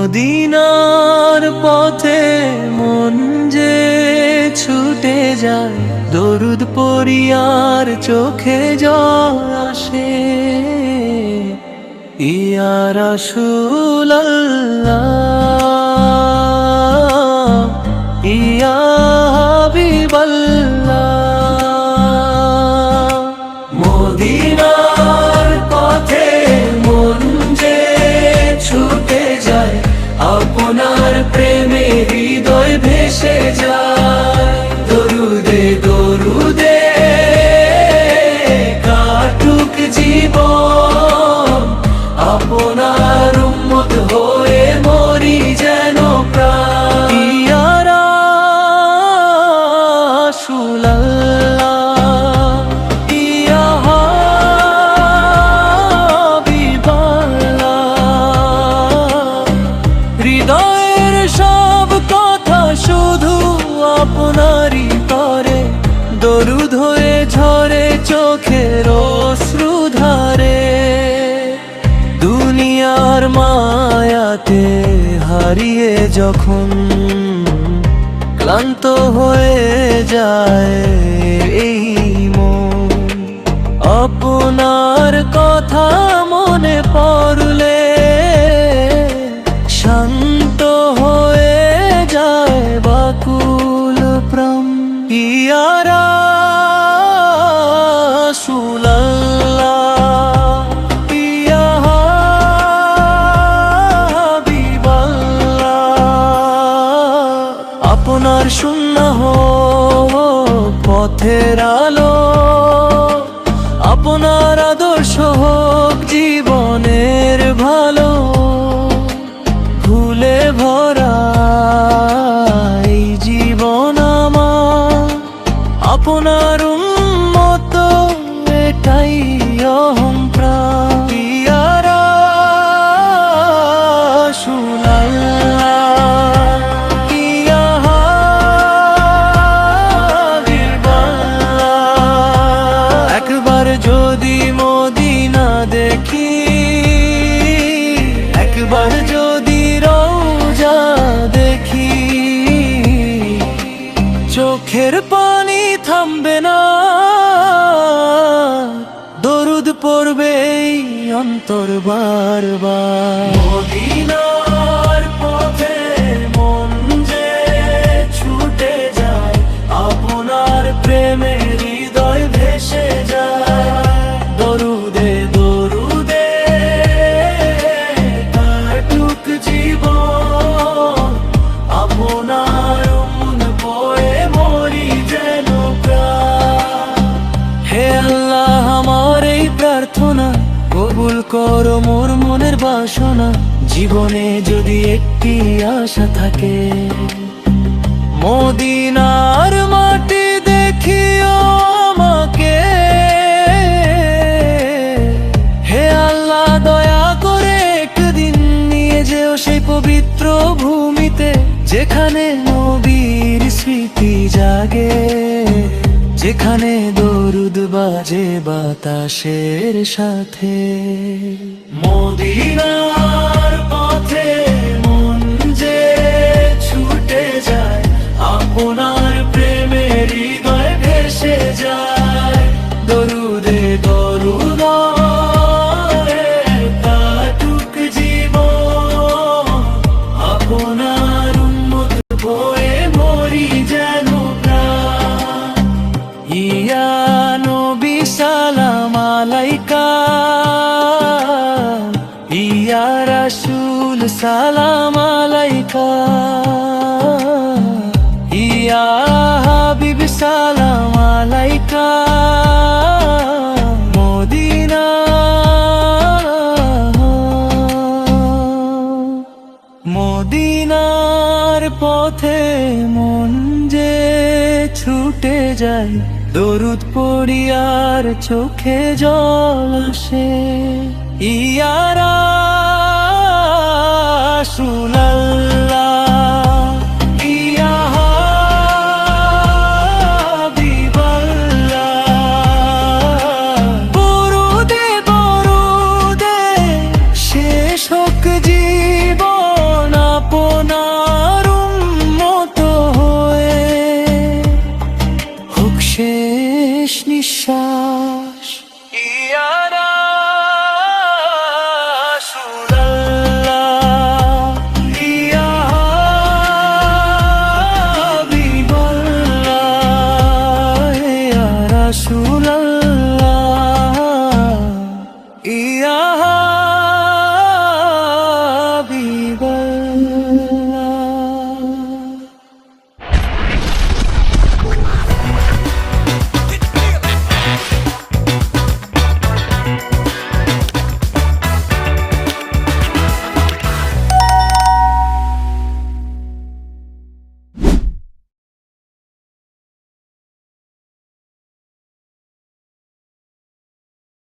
মদিনার পথে মন যে ছুটে যায়, দরুদ পড়ি আর চোখে জল আসে। ইয়া রাসূলুল্লাহ, ইয়া হাবিবাল্লাহ। মদিনার পথে মন যে ছুটে যায়, আপনার প্রেমে হৃদয় ভেসে যায়। দরুদে দরুদে কাটুক জীবন, আপনার উম্মত হয়ে মরি যেন প্রাণ। ইয়া রাসূলুল্লাহ, ইয়া হাবিবাল্লাহ। হৃদয়ের সব কথা শুধু আপনারই তরে, দরুদ হয়ে ঝরে চোখের অশ্রুধারে। দুনিয়ার মায়াতে হারিয়ে যখন ক্লান্ত হয়ে যায় এই মন, আপনার কথা মনে পড়লে শান্ত হয়ে যায় বাকুল প্রাণ। ইয়া রাসূলুল্লাহ, ইয়া হাবিবাল্লাহ। আপনার সুন্নাহ হোক পথের আলো, আপনার আদর্শ হোক জীবনের ভালো। ভুলে ভরা এই জীবন আমার, আপনার উম্মত এটাই অহংপ্রাণ। ইয়া রাসূলুল্লাহ, ইয়া হাবিবাল্লাহ। একবার যদি মদিনা দেখি, একবার যদি রওজা দেখি, চোখের পানি থামবে না, দরুদ পড়বে এই অন্তর বারবার। মদিনার পথে মন যে ছুটে যায়, আপনার প্রেমে হৃদয় ভেসে যায়। দরুদে দরুদে কাটুক জীবন, আপনার মন বয়ে মরি যেন প্রাণ। হে আল্লাহ, আমার এই প্রার্থনা কবুল করো মোর মনের বাসনা। জীবনে যদি একটি আশা থাকে, মদিনার মাটি দেখিও আমাকে। হে আল্লাহ, দয়া করে একদিন নিয়ে যেও সেই পবিত্র ভূমিতে, যেখানে নবীর স্মৃতি জাগে, যেখানে দরুদ বাজে বাতাসের সাথে। মদিনার পথে মন যে ছুটে যায়, আপনার প্রেমে হৃদয় ভেসে যায়। দরুদে দরুদ কাটুক জীবন, আপনার উম্মত হয়ে মরি যেন প্রাণ। ইয়া নবী সালাম আলাইকা, ইয়া রাসূল সালাম আলাইকা, ইয়া হাবিব সালাম আলাইকা। মদিনা মদিনার পথে মন যে ছুটে যায়, দরুদ পড়ি আর চোখে জল আসে। ইয়া রাসূলুল্লাহ, ইয়া হাবিবাল্লাহ। দরুদে দরুদে শেষ হোক জীবন শেষ নিঃশ্বাস। ইয়া রাসূলুল্লাহ, ইয়া হাবিবাল্লাহ, ইয়া রাসূল